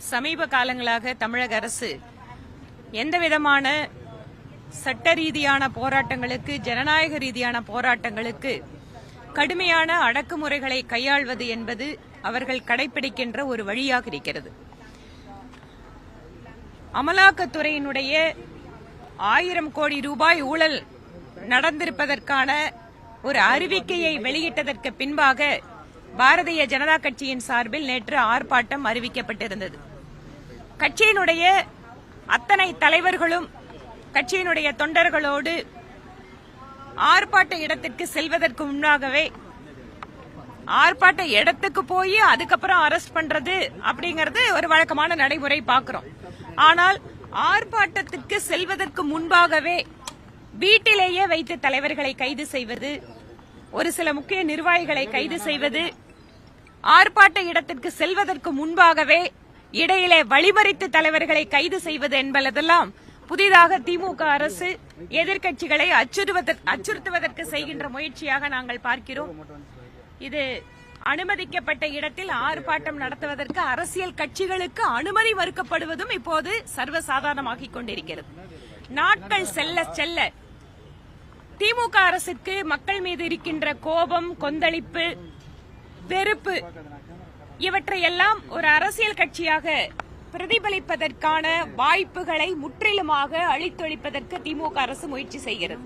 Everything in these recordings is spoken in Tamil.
சமீப காலங்களாக தமிழக அரசு எந்தவிதமான சட்ட ரீதியான போராட்டங்களுக்கு, ஜனநாயக ரீதியான போராட்டங்களுக்கு கடுமையான அடக்குமுறைகளை கையாள்வது என்பது அவர்கள் கடைபிடிக்கின்ற ஒரு வழியாக இருக்கிறது. அமலாக்கத்துறையினுடைய 1000 கோடி ரூபாய் ஊழல் நடந்திருப்பதற்கான ஒரு அறிவிக்கையை வெளியிட்டதற்கு பின்பாக பாரதிய ஜனதா கட்சியின் சார்பில் நேற்று ஆர்ப்பாட்டம் அறிவிக்கப்பட்டிருந்தது. கட்சியினுடைய அத்தனை தலைவர்களும் கட்சியினுடைய தொண்டர்களோடு ஆர்ப்பாட்ட இடத்திற்கு செல்வதற்கு முன்னாகவே ஆர்ப்பாட்ட இடத்துக்கு போய் அதுக்கப்புறம் அரெஸ்ட் பண்றது அப்படிங்கறது ஒரு வழக்கமான நடைமுறை பார்க்கிறோம். ஆனால் ஆர்ப்பாட்டத்திற்கு செல்வதற்கு முன்பாகவே வீட்டிலேயே வைத்து தலைவர்களை கைது செய்வது, ஒரு சில முக்கிய நிர்வாகிகளை கைது செய்வது, ஆர்ப்பாட்ட இடத்திற்கு செல்வதற்கு முன்பாகவே இடையிலே வழிமறித்து தலைவர்களை கைது செய்வது என்பதெல்லாம் புதிதாக திமுக அரசு எதிர்க்கட்சிகளை அச்சுறுத்துவதற்கு செய்கின்ற முயற்சியாக நாங்கள் பார்க்கிறோம். இது அனுமதிக்கப்பட்ட இடத்தில் ஆர்ப்பாட்டம் நடத்துவதற்கு அரசியல் கட்சிகளுக்கு அனுமதி மறுக்கப்படுவதும் இப்போது சர்வசாதாரணமாகிக் கொண்டிருக்கிறது. நாட்கள் செல்ல செல்ல திமுக அரசுக்கு மக்கள் மீது இருக்கின்ற கோபம், கொந்தளிப்பு, வெறுப்பு இவற்றையெல்லாம் ஒரு அரசியல் கட்சியாக பிரதிபலிப்பதற்கான வாய்ப்புகளை முற்றிலுமாக அழித்தொழிப்பதற்கு திமுக அரசு முயற்சி செய்கிறது.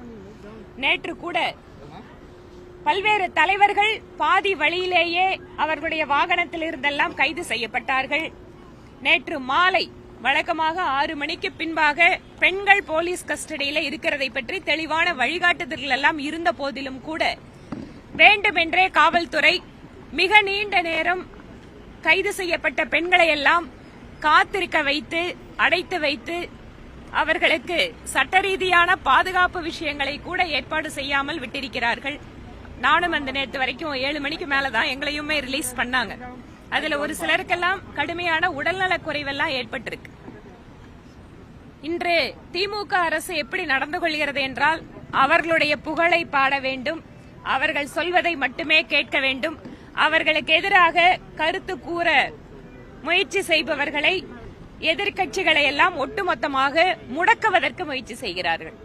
நேற்று கூட பல்வேறு தலைவர்கள் பாதி வழியிலேயே அவர்களுடைய வாகனத்தில் இருந்தெல்லாம் கைது செய்யப்பட்டார்கள். நேற்று மாலை வழக்கமாக 6 மணிக்கு பின்பாக பெண்கள் போலீஸ் கஸ்டடியில் இருக்கிறதை பற்றி தெளிவான வழிகாட்டுதல்கள் எல்லாம் இருந்த போதிலும் கூட வேண்டுமென்றே காவல்துறை மிக நீண்ட நேரம் கைது செய்யப்பட்ட பெண்களை எல்லாம் காத்திருக்க வைத்து, அடைத்து வைத்து, அவர்களுக்கு சட்ட ரீதியான பாதுகாப்பு விஷயங்களை கூட ஏற்பாடு செய்யாமல் விட்டிருக்கிறார்கள். நானும் அந்த நேற்று வரைக்கும் 7 மணிக்கு மேலதான் எங்களையுமே ரிலீஸ் பண்ணாங்க. அதுல ஒரு சிலருக்கெல்லாம் கடுமையான உடல்நலக் குறைவெல்லாம் ஏற்பட்டிருக்கு. இன்று திமுக அரசு எப்படி நடந்து கொள்கிறது என்றால், அவர்களுடைய புகழை பாட வேண்டும், அவர்கள் சொல்வதை மட்டுமே கேட்க வேண்டும், அவர்களுக்கு எதிராக கருத்து கூற முயற்சி செய்பவர்களை, எதிர்க்கட்சிகளை எல்லாம் ஒட்டுமொத்தமாக முடக்குவதற்கு முயற்சி செய்கிறார்கள்.